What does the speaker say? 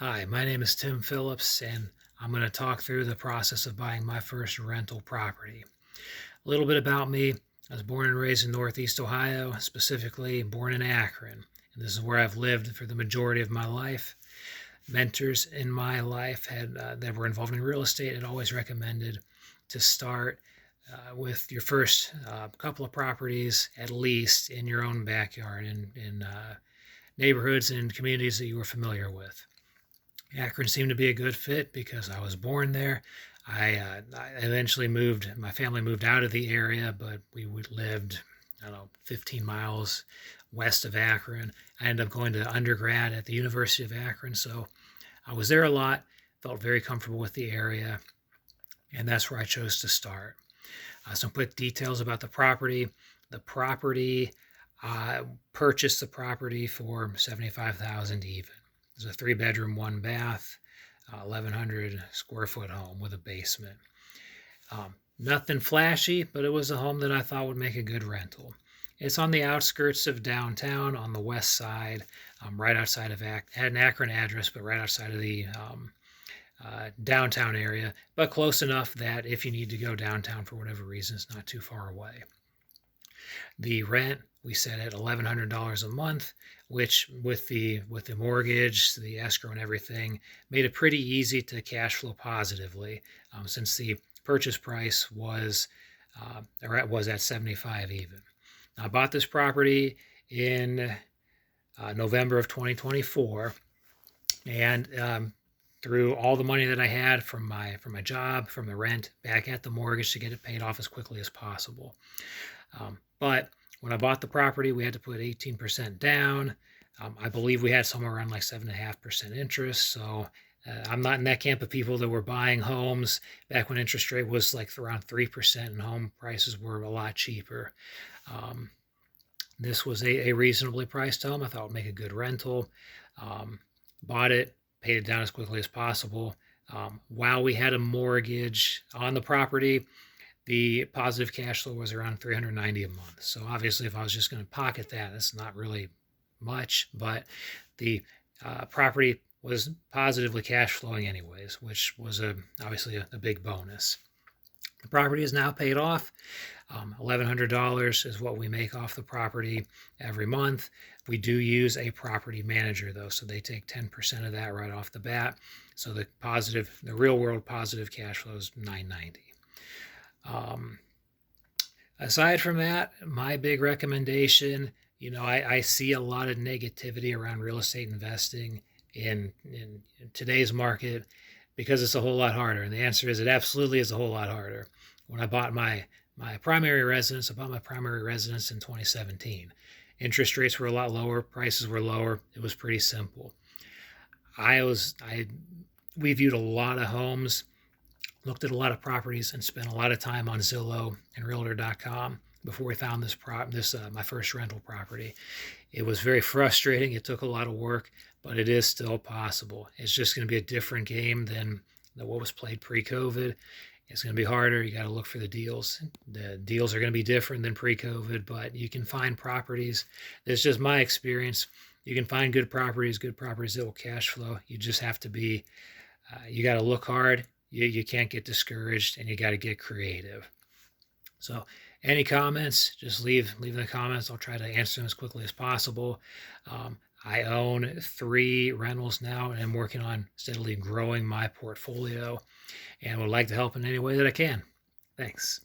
Hi, my name is Tim Phillips, and I'm going to talk through the process of buying my first rental property. A little bit about me. I was born and raised in Northeast Ohio, specifically born in Akron, and this is where I've lived for the majority of my life. Mentors in my life that were involved in real estate had always recommended to start with your first couple of properties, at least in your own backyard, in neighborhoods and communities that you were familiar with. Akron seemed to be a good fit because I was born there. I eventually moved, my family moved out of the area, but lived, I don't know, 15 miles west of Akron. I ended up going to undergrad at the University of Akron, so I was there a lot, felt very comfortable with the area, and that's where I chose to start. Some quick details about the property. The property, I purchased the property for 75,000 even. It's a 3 bedroom, 1 bath, 1,100 square foot home with a basement. Nothing flashy, but it was a home that I thought would make a good rental. It's on the outskirts of downtown on the west side, right outside of had an Akron address, but right outside of the downtown area, but close enough that if you need to go downtown for whatever reason, it's not too far away. The rent we set at $1,100 a month, which with the mortgage, the escrow, and everything, made it pretty easy to cash flow positively, since the purchase price was at 75 even. I bought this property in November of 2024, and through all the money that I had from my job, from the rent, back at the mortgage to get it paid off as quickly as possible. But when I bought the property, we had to put 18% down. I believe we had somewhere around like 7.5% interest. So I'm not in that camp of people that were buying homes back when interest rate was like around 3% and home prices were a lot cheaper. This was a reasonably priced home. I thought it would make a good rental. Bought it, paid it down as quickly as possible. While we had a mortgage on the property, the positive cash flow was around $390 a month. So obviously, if I was just going to pocket that, it's not really much, but the property was positively cash flowing anyways, which was obviously a big bonus. The property is now paid off. $1,100 is what we make off the property every month. We do use a property manager though, so they take 10% of that right off the bat. So the real world positive cash flow is $990. Aside from that, my big recommendation, I see a lot of negativity around real estate investing in today's market because it's a whole lot harder. And the answer is it absolutely is a whole lot harder. When I bought my primary residence, I bought my primary residence in 2017. Interest rates were a lot lower, prices were lower. It was pretty simple. We viewed a lot of homes, looked at a lot of properties, and spent a lot of time on Zillow and Realtor.com before we found my first rental property. It was very frustrating. It took a lot of work, but it is still possible. It's just going to be a different game than what was played pre-COVID. It's going to be harder. You got to look for the deals. The deals are going to be different than pre-COVID, but you can find properties. That's just my experience. You can find good properties that will cash flow. You just have to you got to look hard. You can't get discouraged, and you got to get creative. So any comments, just leave in the comments. I'll try to answer them as quickly as possible. I own 3 rentals now, and I'm working on steadily growing my portfolio and would like to help in any way that I can. Thanks.